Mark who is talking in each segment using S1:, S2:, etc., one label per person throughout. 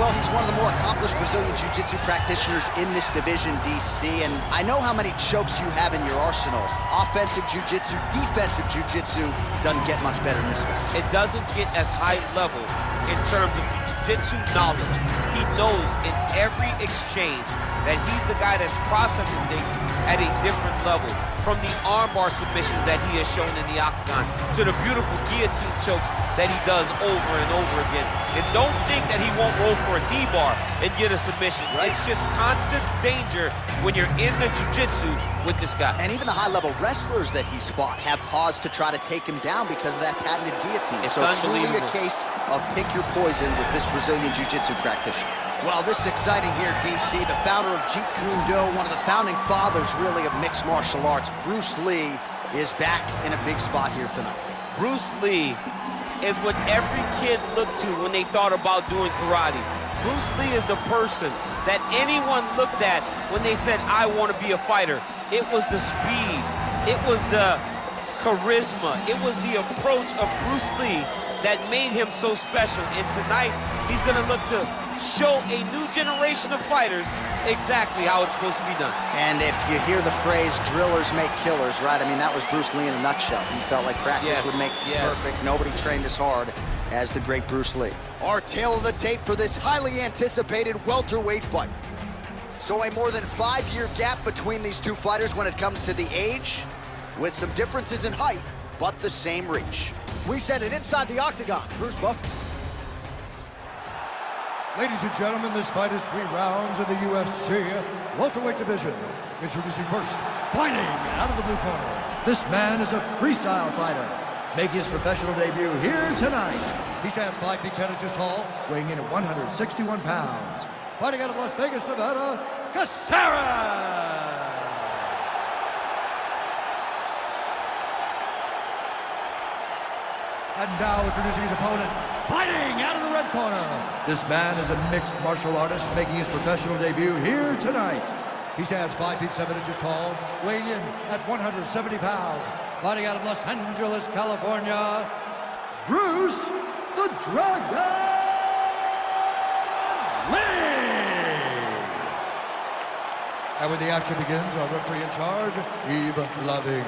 S1: Well, he's one of the more accomplished Brazilian Jiu-Jitsu practitioners in this division, DC, and I know how many chokes you have in your arsenal. Offensive Jiu-Jitsu, defensive Jiu-Jitsu doesn't get much better than this guy.
S2: It doesn't get as high level in terms of Jiu-Jitsu knowledge. He knows in every exchange that he's the guy that's processing things at a different level. From the armbar submissions that he has shown in the octagon to the beautiful guillotine chokes that he does over and over again. And don't think that he won't roll for a D-bar and get a submission. Right. It's just constant danger when you're in the jiu-jitsu with this guy.
S1: And even the high-level wrestlers that he's fought have paused to try to take him down because of that patented guillotine.
S2: It's
S1: so truly a case of pick your poison with this Brazilian jiu-jitsu practitioner. Well, this is exciting here, DC. The founder of Jeet Kune Do, one of the founding fathers, really, of mixed martial arts, Bruce Lee, is back in a big spot here tonight.
S2: Bruce Lee is what every kid looked to when they thought about doing karate. Bruce Lee is the person that anyone looked at when they said, I want to be a fighter. It was the speed, it was the charisma, it was the approach of Bruce Lee that made him so special. And tonight, he's gonna look to show a new generation of fighters exactly how it's supposed to be done.
S1: And if you hear the phrase, drillers make killers, right? I mean, that was Bruce Lee in a nutshell. He felt like practice would make perfect. Nobody trained as hard as the great Bruce Lee. Our tale of the tape for this highly anticipated welterweight fight. So a more than 5-year gap between these two fighters when it comes to the age, with some differences in height, but the same reach. We send it inside the octagon. Bruce Buff.
S3: Ladies and gentlemen, this fight is 3 rounds in the UFC welterweight division. Introducing first, fighting out of the blue corner. This man is a freestyle fighter, making his professional debut here tonight. He stands 5 feet 10 inches tall, weighing in at 161 pounds. Fighting out of Las Vegas, Nevada, Caceres! And now introducing his opponent, fighting out of the red corner. This man is a mixed martial artist making his professional debut here tonight. He stands 5 feet 7 inches tall, weighing in at 170 pounds. Fighting out of Los Angeles, California, Bruce the Dragon Lee. And when the action begins, our referee in charge, Yves Lavigne.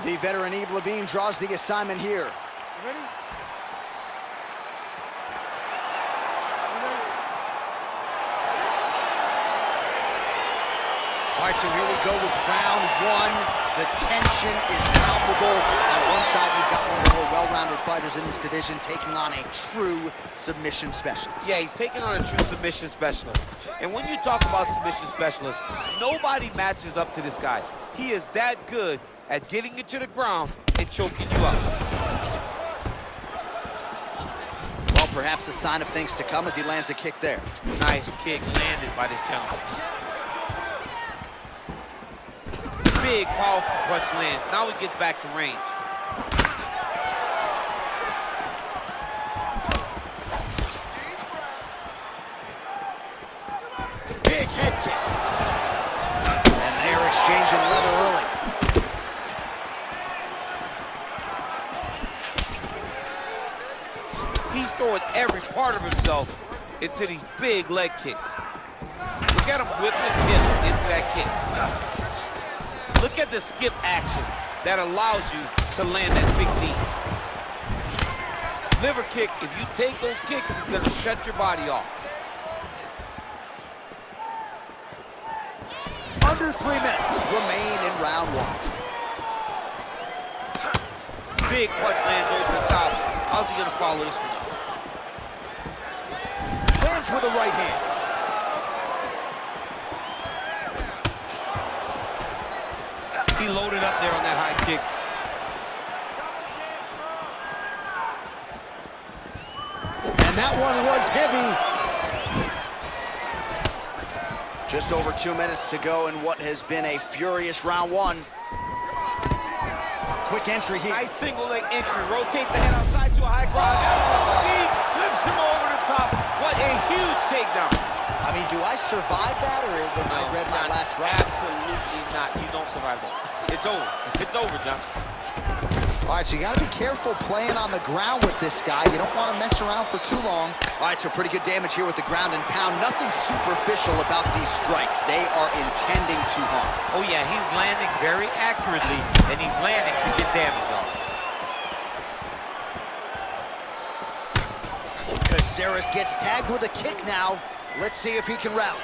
S1: The veteran Yves Lavigne draws the assignment here.
S3: Ready?
S1: All right, so here we go with round 1. The tension is palpable. On one side, you've got one of the more well-rounded fighters in this division taking on a true submission specialist.
S2: Yeah, he's taking on a true submission specialist. And when you talk about submission specialists, nobody matches up to this guy. He is that good at getting you to the ground and choking you up.
S1: Well, perhaps a sign of things to come as he lands a kick there.
S2: Nice kick landed by this gentleman. Big, powerful punch lands. Now he gets back to range.
S1: Big head kick. And they're exchanging leather early.
S2: He's throwing every part of himself into these big leg kicks. Look at him whip his hip into that kick. Look at the skip action that allows you to land that big knee. Liver kick, if you take those kicks, it's gonna shut your body off.
S1: Under 3 minutes remain in round 1.
S2: Big punch lands over the top. How's he gonna follow this one up?
S1: Lands with a right hand.
S2: He loaded up there on that high kick.
S1: And that one was heavy. Just over 2 minutes to go in what has been a furious round 1. Quick entry here.
S2: Nice single leg entry. Rotates the head outside to a high cross. He flips him over the top. What a huge takedown.
S1: I mean, do I survive that, or have I read my last round?
S2: Absolutely not. You don't survive that. It's over. It's over, John.
S1: All right, so you got to be careful playing on the ground with this guy. You don't want to mess around for too long. All right, so pretty good damage here with the ground and pound. Nothing superficial about these strikes. They are intending to harm.
S2: Oh, yeah, he's landing very accurately, and he's landing to get damage on.
S1: Caceres gets tagged with a kick now. Let's see if he can rally.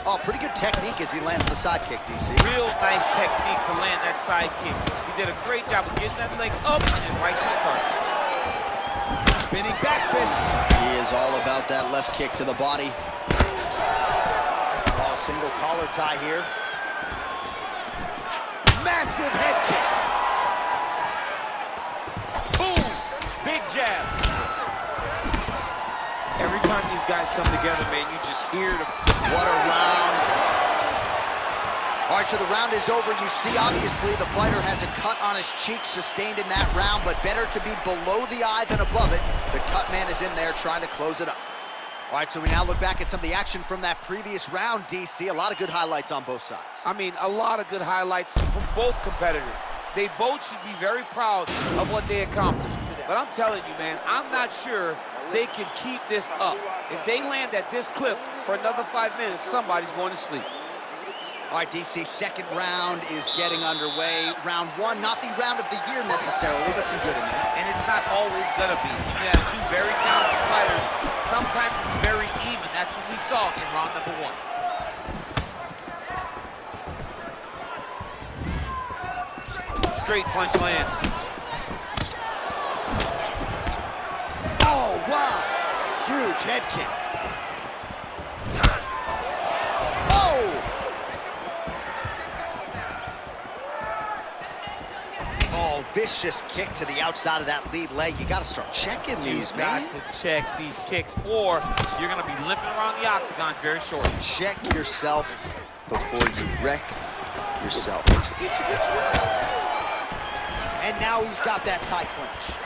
S1: Oh, pretty good technique as he lands the side kick, DC.
S2: Real nice technique to land that side kick. He did a great job of getting that leg up and then right to the target.
S1: Spinning back fist. He is all about that left kick to the body. Oh, single collar tie here. Massive head kick.
S2: Boom! Big jab. Every time these guys come together, man, you just hear the...
S1: What a round. All right, so the round is over. You see, obviously, the fighter has a cut on his cheek sustained in that round, but better to be below the eye than above it. The cut man is in there trying to close it up. All right, so we now look back at some of the action from that previous round, DC. A lot of good highlights on both sides.
S2: I mean, a lot of good highlights from both competitors. They both should be very proud of what they accomplished. But I'm telling you, man, I'm not sure they can keep this up. If they land at this clip for another 5 minutes, somebody's going to sleep.
S1: All right, DC, second round is getting underway. Round one, not the round of the year necessarily, but some good in there.
S2: And it's not always going to be. You have two very talented fighters. Sometimes it's very even. That's what we saw in round number one. Straight punch lands.
S1: Oh, wow. Huge head kick. Oh! Oh, vicious kick to the outside of that lead leg. You got to start checking these, man.
S2: You got to check these kicks, or you're going to be limping around the octagon very shortly.
S1: Check yourself before you wreck yourself. And now he's got that tie clinch.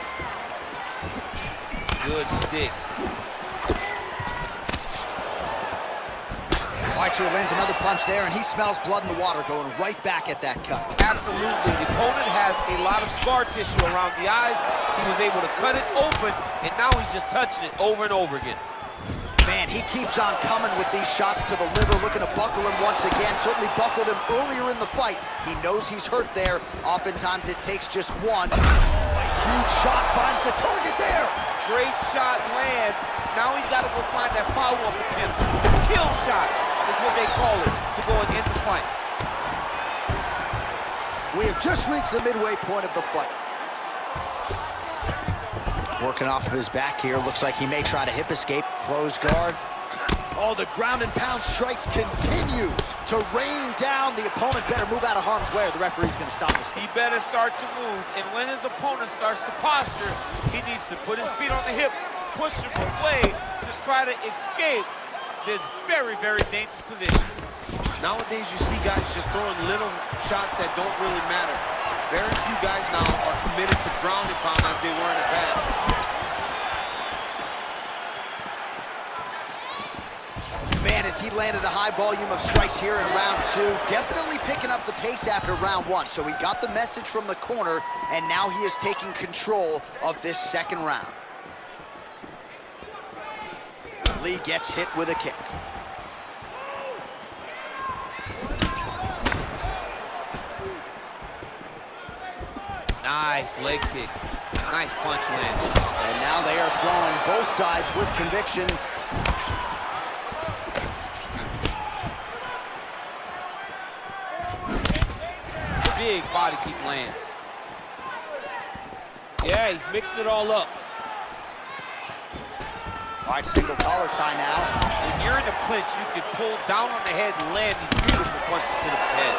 S2: Good stick.
S1: All right, so he lands another punch there, and he smells blood in the water going right back at that cut.
S2: Absolutely. The opponent has a lot of scar tissue around the eyes. He was able to cut it open, and now he's just touching it over and over again.
S1: Man, he keeps on coming with these shots to the liver, looking to buckle him once again. Certainly buckled him earlier in the fight. He knows he's hurt there. Oftentimes it takes just one. Oh, a huge shot finds the target there.
S2: Great shot lands. Now he's got to go find that follow-up attempt. Kill shot is what they call it, to go and end the fight.
S1: We have just reached the midway point of the fight. Working off of his back here. Looks like he may try to hip escape. Close guard. Oh, the ground and pound strikes continues to rain down. The opponent better move out of harm's way or the referee's going to stop this.
S2: He better start to move, and when his opponent starts to posture, he needs to put his feet on the hip, push him away, just try to escape this very, very dangerous position. Nowadays, you see guys just throwing little shots that don't really matter. Very few guys now are committed to ground and pound as they were in the past.
S1: Man, as he landed a high volume of strikes here in round two, definitely picking up the pace after round one. So he got the message from the corner, and now he is taking control of this second round. Lee gets hit with a kick.
S2: Nice leg kick. Nice punch land.
S1: And now they are throwing both sides with conviction.
S2: Big body kick lands. Yeah, he's mixing it all up.
S1: All right, single collar tie now.
S2: When you're in the clinch, you can pull down on the head and land these beautiful punches to the head.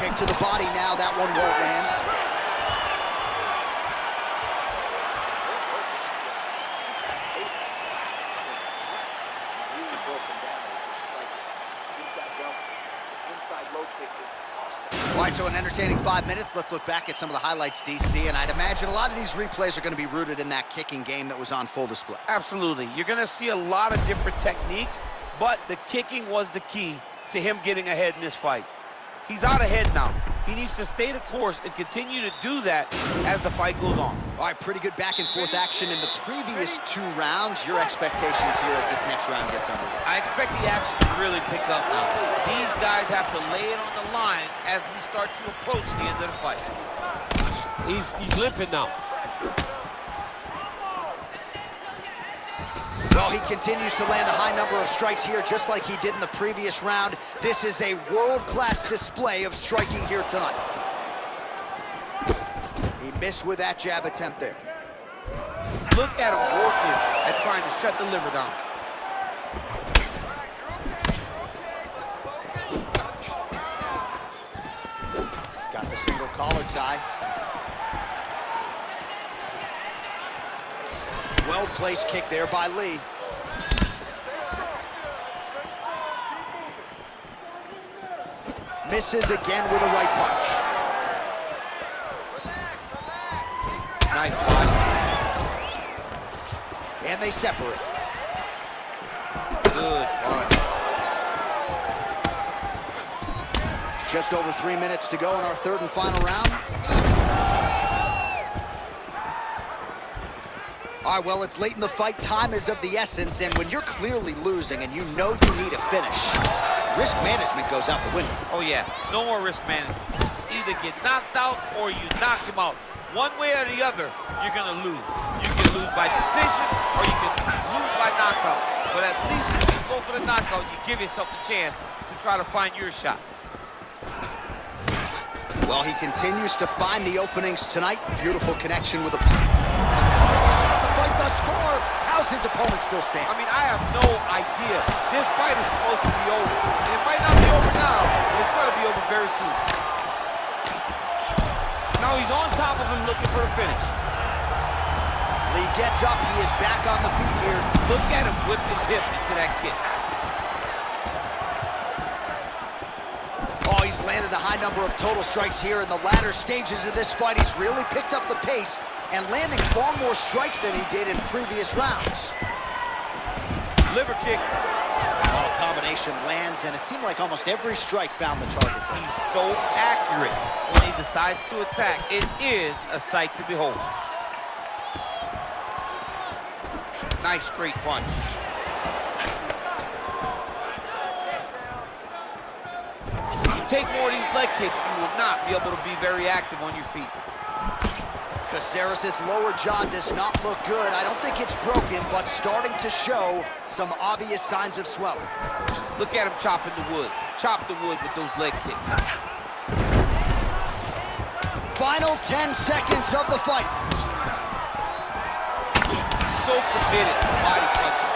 S1: Kick to the body now. That one won't land. All right, so an entertaining 5 minutes. Let's look back at some of the highlights, DC, and I'd imagine a lot of these replays are going to be rooted in that kicking game that was on full display.
S2: Absolutely. You're going to see a lot of different techniques, but the kicking was the key to him getting ahead in this fight. He's out ahead now. He needs to stay the course and continue to do that as the fight goes on.
S1: All right, pretty good back and forth action in the previous 2 rounds. Your expectations here as this next round gets underway?
S2: I expect the action to really pick up now. These guys have to lay it on the line as we start to approach the end of the fight.
S4: He's limping now.
S1: Well, he continues to land a high number of strikes here, just like he did in the previous round. This is a world-class display of striking here tonight. He missed with that jab attempt there.
S2: Look at him working at trying to shut the liver down.
S1: Got the single collar tie. Well-placed kick there by Lee. Misses again with a right punch.
S2: Nice body.
S1: And they separate.
S2: Good punch.
S1: Just over 3 minutes to go in our 3rd and final round. All right, well, it's late in the fight. Time is of the essence, and when you're clearly losing and you know you need a finish, risk management goes out the window.
S2: Oh, yeah. No more risk management. Either get knocked out or you knock him out. One way or the other, you're going to lose. You can lose by decision or you can lose by knockout. But at least if you go for the knockout, you give yourself a chance to try to find your shot.
S1: Well, he continues to find the openings tonight. Beautiful connection with the fight thus far. How's his opponent still standing?
S2: I mean, I have no idea. This fight is supposed to be over. And it might not be over now, but it's going to be over very soon. Now he's on top of him looking for the finish.
S1: Lee gets up. He is back on the feet here.
S2: Look at him whip his hip into that kick.
S1: Oh, he's landed a high number of total strikes here in the latter stages of this fight. He's really picked up the pace and landing far more strikes than he did in previous rounds.
S2: Liver kick.
S1: Oh, combination lands, and it seemed like almost every strike found the target.
S2: He's so accurate when he decides to attack. It is a sight to behold. Nice straight punch. Take more of these leg kicks, you will not be able to be very active on your feet.
S1: Caceres' lower jaw does not look good. I don't think it's broken, but starting to show some obvious signs of swelling.
S2: Look at him chopping the wood. Chop the wood with those leg kicks.
S1: Final 10 seconds of the fight.
S2: So committed to body punching.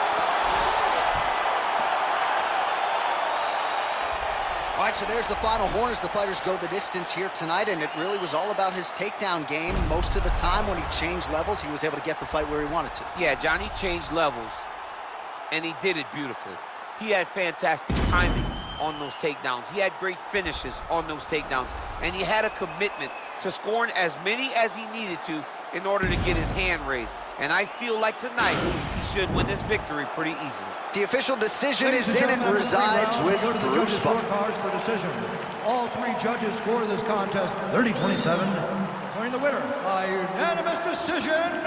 S1: All right, so there's the final horn as the fighters go the distance here tonight, and it really was all about his takedown game. Most of the time when he changed levels, he was able to get the fight where he wanted to.
S2: Yeah, Johnny changed levels, and he did it beautifully. He had fantastic timing on those takedowns. He had great finishes on those takedowns, and he had a commitment to scoring as many as he needed to in order to get his hand raised. And I feel like tonight he should win this victory pretty easily.
S1: The official decision is in and resides with Bruce Buffer.
S3: Scorecards for decision. All 3 judges score this contest 30-27. Declaring the winner by unanimous decision,